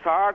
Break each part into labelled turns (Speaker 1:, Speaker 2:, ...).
Speaker 1: 60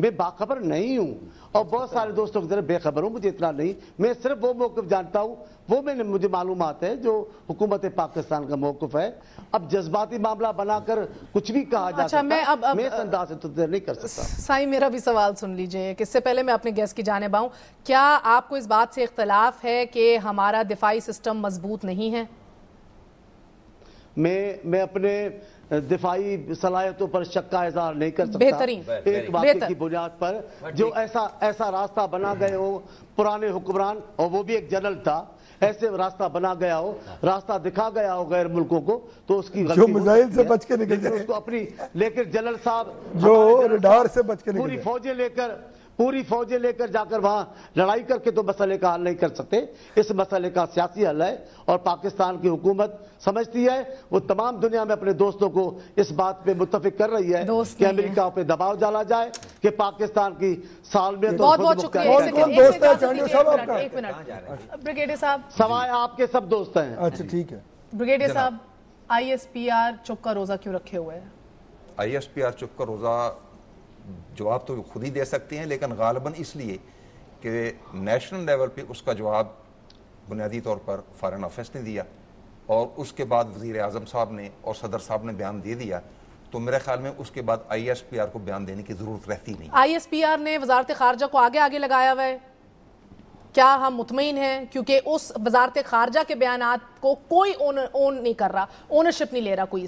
Speaker 2: میں باخبر نہیں ہوں اور بہت سارے دوستوں کی طرح بے خبر ہوں, مجھے اتنا نہیں, میں صرف وہ موقف جانتا ہوں, وہ مجھے معلومات ہے جو حکومت پاکستان کا موقف ہے. اب جذباتی معاملہ بنا کر کچھ بھی کہا جا سکتا ہے, میں اس انداز سے تو نہیں کر سکتا.
Speaker 3: سائیں میرا بھی سوال سن لیجئے کہ اس سے پہلے میں اپنے گیسٹ کی جانب آؤں, کیا آپ کو اس بات سے اختلاف ہے کہ ہمارا دفاعی سسٹم مضبوط نہیں ہے؟
Speaker 2: میں اپنے دفاعی صلاحیتوں پر شک کا اظہار نہیں کر سکتا.
Speaker 3: بہترین,
Speaker 2: ایک واقعے کی بنیاد پر جو ایسا راستہ بنا گئے ہو پرانے حکمران, اور وہ بھی ایک جنرل تھا, ایسے راستہ بنا گیا ہو, راستہ دکھا گیا ہو غیر ملکوں کو, تو اس کی
Speaker 4: جو میزائل سے بچ کے نکل جائے,
Speaker 2: اس کو اپنی, لیکن جنرل صاحب
Speaker 4: جو ریڈار سے بچ کے نکل
Speaker 2: جائے, پوری فوجیں لے کر جا کر وہاں لڑائی کر کے تو مسئلے کا حل نہیں کر سکتے. اس مسئلے کا سیاسی حل ہے, اور پاکستان کی حکومت سمجھتی ہے, وہ تمام دنیا میں اپنے دوستوں کو اس بات پہ متفق کر رہی ہے کہ امریکہ پہ دباؤ ڈالا جائے کہ پاکستان کی سالمیت.
Speaker 3: بہت بہت شکریہ. ایک منٹ بریگیڈیئر صاحب,
Speaker 2: سوائے آپ کے سب دوست ہیں.
Speaker 4: اچھا ٹھیک ہے
Speaker 3: بریگیڈیئر صاحب, آئی ایس پی آر چپ کا روزہ کیوں رکھے ہوئے ہیں؟
Speaker 5: آئی ایس پی آر چپ کا روزہ جواب تو خود ہی دے سکتے ہیں, لیکن غالباً اس لیے کہ نیشنل لیول پہ اس کا جواب بنیادی طور پر فارن افیئرس نے دیا, اور اس کے بعد وزیر اعظم صاحب نے اور صدر صاحب نے بیان دے دیا, تو میرے خیال میں اس کے بعد آئی ایس پی آر کو بیان دینے کی ضرورت رہتی نہیں.
Speaker 3: آئی ایس پی آر نے وزارت خارجہ کو آگے لگایا ہوا ہے, کیا ہم مطمئن ہیں؟ کیونکہ اس وزارت خارجہ کے بیانات کو کوئی اون نہیں کر رہا, اونرشپ نہیں لے رہا کوئی,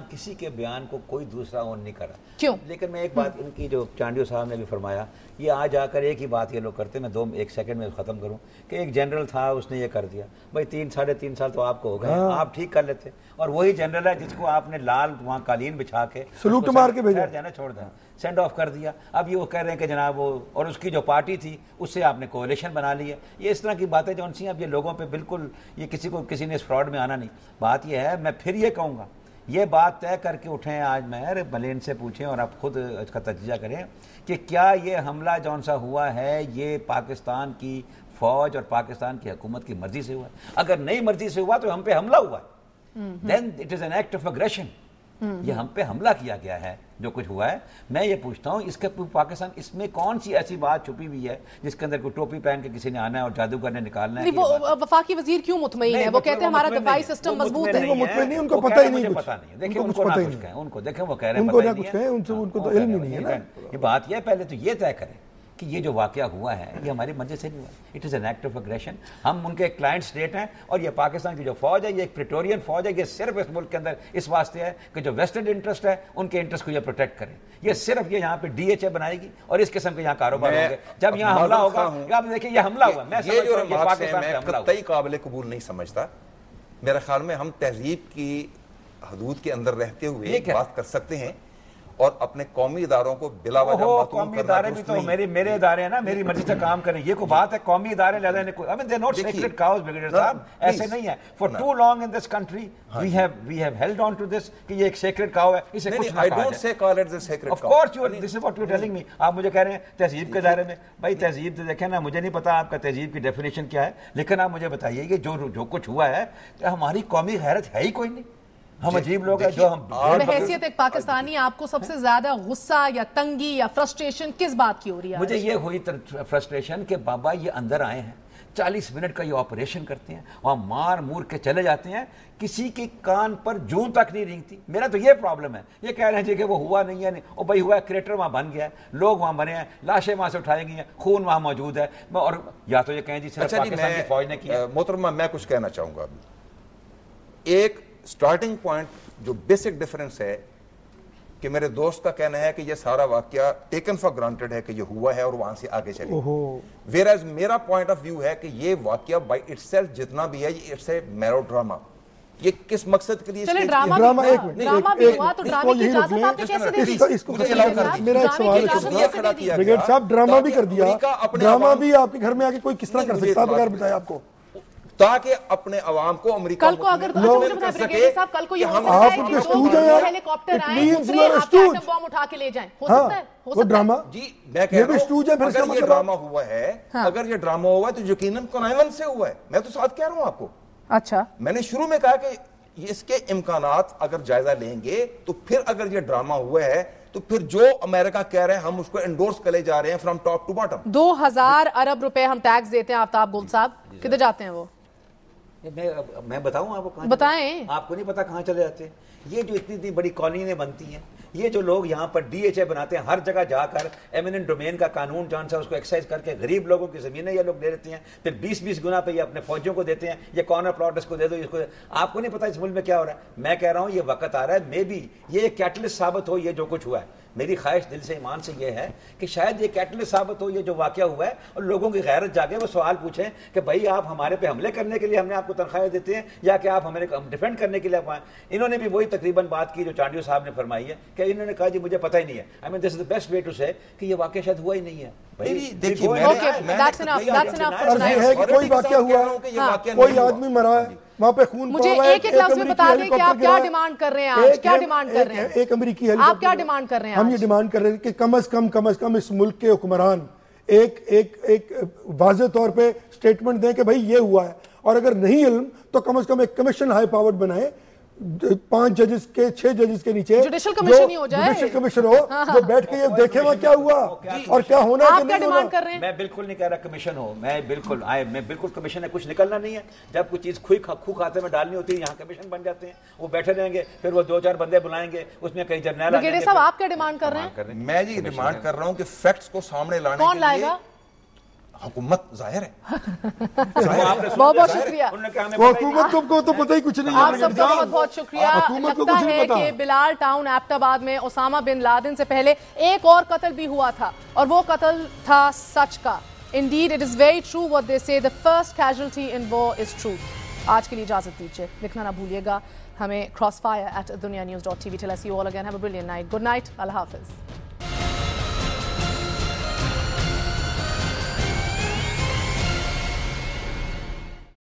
Speaker 6: کسی کے بیان کو کوئی دوسرا اون نہیں کر رہا.
Speaker 3: کیوں؟
Speaker 6: لیکن میں ایک بات ان کی جو چانڈیو صاحب نے بھی فرمایا, یہ آج آ کر ایک ہی بات یہ لوگ کرتے ہیں, میں ایک سیکنڈ میں ختم کروں, کہ ایک جنرل تھا اس نے یہ کر دیا. بھائی 3-3.5 سال تو آپ کو ہو گئے, آپ ٹھیک کر لیتے, اور وہی جنرل ہے جس کو آپ نے لال وہاں قالین بچھا کے
Speaker 4: سلوٹ مار کے بھیجا,
Speaker 6: جانا چھوڑ دیا, سینڈ آف کر دیا. اب یہ وہ کہہ رہے ہیں کہ جناب وہ, اور اس کی جو پارٹی تھی اس سے آپ نے کولیشن بنا لی ہے. یہ اس طرح کی باتیں جو ان سی, اب یہ لوگوں پہ بالکل, یہ کسی نے اس فراڈ میں آنا نہیں. بات یہ ہے, میں پھر یہ کہوں گا, یہ بات طے کر کے اٹھیں آج, میں بھلے ان سے پوچھیں اور آپ خود اس کا تجزیہ کریں کہ کیا یہ حملہ جون سا ہوا ہے یہ پاکستان کی فوج اور پاکستان کی حکومت کی مرضی سے ہوا ہے؟ اگر نئی مرضی سے ہوا تو ہم پہ حملہ ہوا ہے, then it is an act of aggression. یہ ہم پہ حملہ کیا گیا ہے جو کچھ ہوا ہے. میں یہ پوچھتا ہوں, اس کے پاکستان, اس میں کون سی ایسی بات چھپی ہوئی ہے جس کے اندر کوئی ٹوپی پہن کے کسی نے آنا ہے اور جادوگر نے نکالنا ہے؟
Speaker 3: وہ وفاقی وزیر کیوں مطمئن ہے؟ وہ کہتے ہیں ہمارا دفاعی سسٹم مضبوط ہے.
Speaker 4: وہ مطمئن نہیں, ان کو پتہ ہی نہیں,
Speaker 6: پتہ نہیں. دیکھیں ان کو نہ کچھ کہیں, ان کو دیکھیں وہ کہہ رہے ہیں پتہ ہی نہیں ہے,
Speaker 4: ان کو تو علم ہی نہیں ہے.
Speaker 6: یہ بات یہ ہے, پہلے تو یہ طے کریں کہ یہ جو واقعہ ہوا ہے یہ ہماری مرضی سے نہیں ہوا, it is an act of aggression. ہم ان کے کلائنٹ اسٹیٹ ہیں, اور یہ پاکستان کی جو فوج ہے یہ ایک پریٹورین فوج ہے, یہ صرف اس ملک کے اندر اس واسطے ہے کہ جو ویسٹرن انٹرسٹ ہے ان کے انٹرسٹ کو یہ پروٹیکٹ کریں. یہ صرف یہ یہاں پہ ڈی ایچ اے بنائے گی اور اس قسم کے یہاں کاروبار ہوں گے. جب یہاں حملہ ہوگا, آپ دیکھیں یہ حملہ ہوا, میں
Speaker 5: قطعی قابل قبول نہیں سمجھتا. میرے خیال میں ہم تہذیب کی حدود کے اندر رہتے ہوئے بات کر سکتے ہیں, اور اپنے قومی اداروں کو بلا وجہ
Speaker 6: قومی ادارے بھی تو میرے ادارے ہیں نا, میری مرضی سے کام کریں. یہ کوئی بات ہے قومی ادارے لہذا I mean they're not sacred cows, brigadier صاحب, ایسے نہیں ہے. For too long in this country we have held on to this کہ یہ ایک sacred cow ہے, اسے کچھ نہ کہا جائے.
Speaker 5: I don't say call it the sacred cow.
Speaker 6: Of course this is what you're telling me. آپ مجھے کہہ رہے ہیں تہذیب کے دائرے میں. بھائی تہذیب تو دیکھیں نا, مجھے نہیں پتا آپ کا تہذیب کی ڈیفینیشن کیا ہے, لیکن آپ مجھے بتائیے کہ جو کچھ ہوا ہے ہماری قومی غیرت ہے ہی کوئی نہیں. ہم عجیب لوگ ہیں جو ہم
Speaker 3: بحیثیت ایک پاکستانی, آپ کو سب سے زیادہ غصہ یا تنگی یا فرسٹریشن کس بات کی ہو رہی ہے؟
Speaker 6: مجھے یہ ہوئی فرسٹریشن کہ بابا یہ اندر آئے ہیں, 40 منٹ کا یہ آپریشن کرتے ہیں اور مار مور کے چلے جاتے ہیں, کسی کے کان پر جوں تک نہیں رینگتی. میرا تو یہ پرابلم ہے. یہ کہہ رہے ہیں کہ وہ ہوا نہیں ہے, نہیں, اور بھائی ہوا ہے, کریٹر وہاں بن گیا ہے, لوگ وہاں بنے ہیں, لاشیں وہاں سے اٹھائی گئی ہیں, خون وہاں موجود ہے, اور یا تو یہ کہیں جی صرف پاکستان کی فوج نے کیا.
Speaker 5: محترمہ میں کچھ کہنا چاہوں گا. ایک سٹارٹنگ پوائنٹ جو بیسک ڈیفرنس ہے کہ میرے دوست کا کہنا ہے کہ یہ سارا واقعہ ٹیکن فار گرانٹڈ ہے کہ یہ ہوا ہے اور وہاں سے آگے چلے, ویئرز میرا پوائنٹ آف ویو ہے کہ یہ واقعہ بائی اٹ سیلف جتنا بھی ہے یہ اٹس اے میرو ڈراما. یہ کس مقصد کے لیے
Speaker 3: ڈراما بھی ہوا تو ڈرامے کی اجازت آپ نے کیسے دے دی؟
Speaker 4: میرا ایک سوال ہے, بریگیڈ صاحب ڈراما بھی کر دیا, ڈراما بھی آپ کے گھر میں آ کے کوئی کس طرح کر سکتا ہے بغیر بتایا آپ کو,
Speaker 5: تاکہ اپنے عوام کو امریکہ
Speaker 3: کل کو اگر کل کو یہ ہو سکتا ہے کہ دو ہیلیکاپٹر آئیں دوسرے آپ کے ایٹم بم اٹھا کے لے جائیں, ہو سکتا ہے,
Speaker 4: وہ ڈراما.
Speaker 5: جی میں کہہ رہا ہوں اگر یہ ڈراما ہوا ہے, اگر یہ ڈراما ہوا ہے تو یقیناً کنائون سے ہوا ہے. میں تو ساتھ کہہ رہا ہوں آپ کو.
Speaker 3: اچھا,
Speaker 5: میں نے شروع میں کہا کہ اس کے امکانات اگر جائزہ لیں گے تو پھر اگر یہ ڈرامہ ہوا ہے تو پھر جو امریکہ کہہ رہے ہیں ہم اس کو انڈورس کرے جا رہے ہیں فرام ٹاپ ٹو باٹم.
Speaker 3: 2000 ارب روپے ہم ٹیکس دیتے ہیں آفتاب گل صاحب, کدھر جاتے ہیں وہ؟
Speaker 6: میں بتاؤں آپ کو کہاں
Speaker 3: بتائیں.
Speaker 6: آپ کو نہیں پتا کہاں چلے جاتے ہیں. یہ جو اتنی بڑی کالونیاں بنتی ہیں, یہ جو لوگ یہاں پر ڈی ایچ اے بناتے ہیں, ہر جگہ جا کر ایمیننٹ ڈومین کا قانون جان سا اس کو ایکسرسائز کر کے غریب لوگوں کی زمینیں یہ لوگ لے لیتے ہیں, پھر 20-20 گنا پہ یہ اپنے فوجیوں کو دیتے ہیں, یہ کارنر پلاٹ اس کو دے دو, اس کو آپ کو نہیں پتا اس ملک میں کیا ہو رہا ہے. میں کہہ رہا ہوں یہ وقت آ رہا ہے, مے بی یہ ایک کیٹلسٹ ثابت ہو یہ جو کچھ ہوا ہے. میری خواہش دل سے ایمان سے یہ ہے کہ شاید یہ کیٹلسٹ ثابت ہو یہ جو واقعہ ہوا ہے, اور لوگوں کی غیرت جاگے, وہ سوال پوچھیں کہ بھائی آپ ہمارے پہ حملے کرنے کے لیے ہم نے آپ کو تنخواہیں دیتے ہیں یا کہ آپ ہمیں ڈیفینڈ کرنے کے لیے آپ آئیں. انہوں نے بھی وہی تقریباً بات کی جو چانڈیو صاحب نے فرمائی ہے کہ انہوں نے کہا جی مجھے پتہ ہی نہیں ہے. آئی مین دس از دا بیسٹ وے ٹو سے کہ یہ واقعہ شاید ہوا ہی نہیں ہے.
Speaker 4: کوئی واقعہ ہوا, کوئی آدمی مرا ہے وہاں پہ خون,
Speaker 3: مجھے ایک لفظ میں بتا دیں کہ آپ کیا ڈیمانڈ کر رہے ہیں آج, کیا ڈیمانڈ کر رہے ہیں؟
Speaker 4: ایک امریکی
Speaker 3: آپ کیا ڈیمانڈ کر رہے ہیں؟
Speaker 4: ہم یہ ڈیمانڈ کر رہے ہیں کہ کم از کم اس ملک کے حکمران ایک واضح طور پہ سٹیٹمنٹ دیں کہ بھائی یہ ہوا ہے, اور اگر نہیں علم تو کم از کم ایک کمیشن ہائی پاورڈ بنائے, 5 ججز کے 6 ججز کے نیچے
Speaker 3: جوڈیشل کمیشن ہی ہو جائے,
Speaker 4: جوڈیشل کمیشن ہو جو بیٹھ کے یہ دیکھے وہاں کیا ہوا اور کیا ہونا ہے.
Speaker 3: آپ کیا ڈیمانڈ کر رہے ہیں؟
Speaker 6: میں بالکل نہیں کہہ رہا کمیشن ہو, میں بالکل کمیشن ہے کچھ نکلنا نہیں ہے. جب کوئی چیز کھو کھاتے میں ڈالنی ہوتی ہے یہاں کمیشن بن جاتے ہیں, وہ بیٹھے رہیں گے, پھر وہ 2-4 بندے بلائیں گے, اس میں کئی جرنیل.
Speaker 3: بریگیڈیئر صاحب آپ کیا ڈیمانڈ کر رہے ہیں؟
Speaker 5: میں جی ڈیمانڈ کر رہا ہوں کہ فیکٹس کو سامنے لانے کے لیے.
Speaker 3: کون لائے گا؟
Speaker 5: حکومت ظاہر ہے.
Speaker 3: بہت بہت شکریہ.
Speaker 4: حکومت کو تو پتہ ہی کچھ نہیں ہے.
Speaker 3: آپ سب کا بہت بہت شکریہ. لگتا ہے کہ بلال ٹاؤن ایبٹ آباد میں اسامہ بن لادن سے پہلے ایک اور قتل بھی ہوا تھا, اور وہ قتل تھا سچ کا. Indeed, it is very true what they say. The first casualty in war is truth. آج کے لیے اجازت دیجیے, لکھنا نہ بھولیے گا ہمیں crossfire@dunyanews.tv. Till I see you all again, have a brilliant night. Good night. اللہ حافظ.